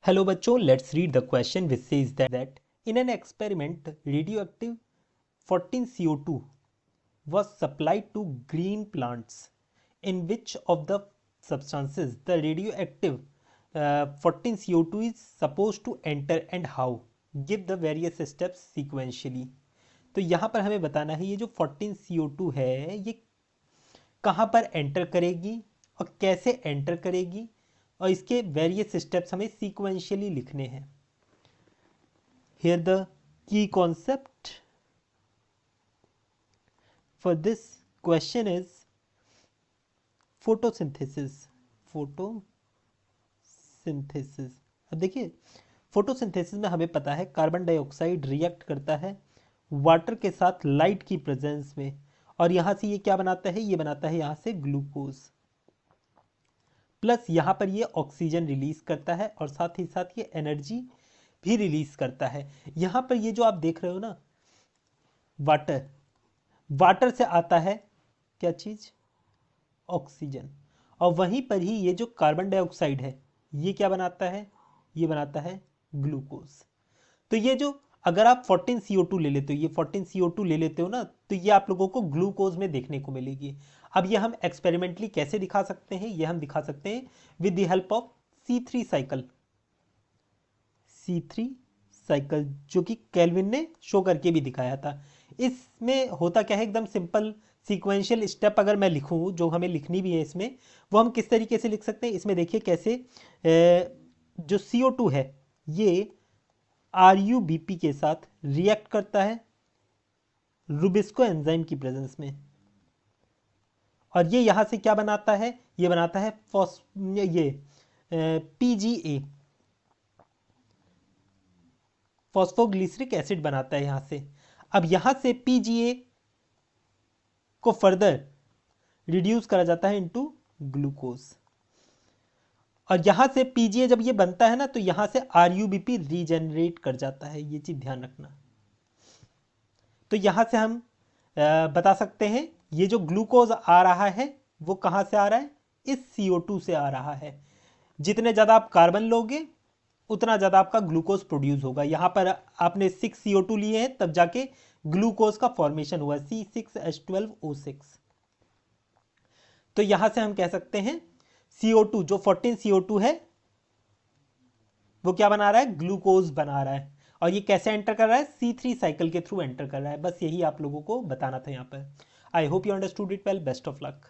Hello बच्चों, let's read the question which says that in an experiment radioactive 14CO2 was supplied to green plants. In which of the substances the radioactive 14CO2 is supposed to enter and how? Give the various steps sequentially. तो यहाँ पर हमें बताना है ये जो 14CO2 है ये कहाँ पर एंटर करेगी और कैसे एंटर करेगी और इसके वेरियस स्टेप्स हमें सीक्वेंशियली लिखने हैं. Here the key concept for this question is photosynthesis. Photosynthesis. अब देखिए फोटोसिंथेसिस में हमें पता है कार्बन डाइऑक्साइड रिएक्ट करता है वाटर के साथ लाइट की प्रेजेंस में और यहां से ये क्या बनाता है, ये बनाता है यहां से ग्लूकोज प्लस यहाँ पर ये ऑक्सीजन रिलीज करता है और साथ ही साथ ये एनर्जी भी रिलीज करता है. यहाँ पर ये जो आप देख रहे हो ना वाटर से आता है क्या चीज, ऑक्सीजन, और वहीं पर ही ये जो कार्बन डाइऑक्साइड है ये क्या बनाता है, ये बनाता है ग्लूकोज. तो ये जो अगर आप 14CO2 ले लेते हो, ये 14CO2 ले लेते हो ना, तो ये आप लोगों को ग्लूकोज में देखने को मिलेगी. अब ये हम एक्सपेरिमेंटली कैसे दिखा सकते हैं, ये हम दिखा सकते हैं with the help of C3 cycle. C3 cycle जो कि केल्विन ने शो करके भी दिखाया था. इसमें होता क्या है, एकदम सिंपल सीक्वेंशियल स्टेप अगर मैं लिखूं जो हमें लिखनी भी है इसमें, वो हम किस तरीके से लिख सकते हैं. इसमें देखिए कैसे जो CO2 है ये RuBP के साथ रिएक्ट करता है रुबिस्को एंजाइम की प्रेजेंस में और ये यहां से क्या बनाता है, ये बनाता है PGA, फॉस्फोग्लिसरिक एसिड बनाता है यहां से. अब यहां से PGA को फर्दर रिड्यूस करा जाता है इनटू ग्लूकोज और यहां से PGA जब ये बनता है ना तो यहां से RuBP रीजेनरेट कर जाता है. ये चीज ध्यान रखना. तो यहां से हम बता सकते हैं ये जो ग्लूकोज आ रहा है वो कहां से आ रहा है, इस CO2 से आ रहा है. जितने ज्यादा आप कार्बन लोगे उतना ज्यादा आपका ग्लूकोज प्रोड्यूस होगा. यहां पर आपने 6 CO2 लिए हैं तब जाके ग्लूकोज का फॉर्मेशन हुआ C6H12O6. तो यहां से हम कह सकते हैं CO2 जो 14CO2 है वो क्या बना रहा है, ग्लूकोज बना रहा है. और ये कैसे एंटर कर रहा है, C3 साइकिल के थ्रू एंटर कर रहा है. बस यही आप लोगों को बताना था यहाँ पर. I hope you understood it well. Best of luck.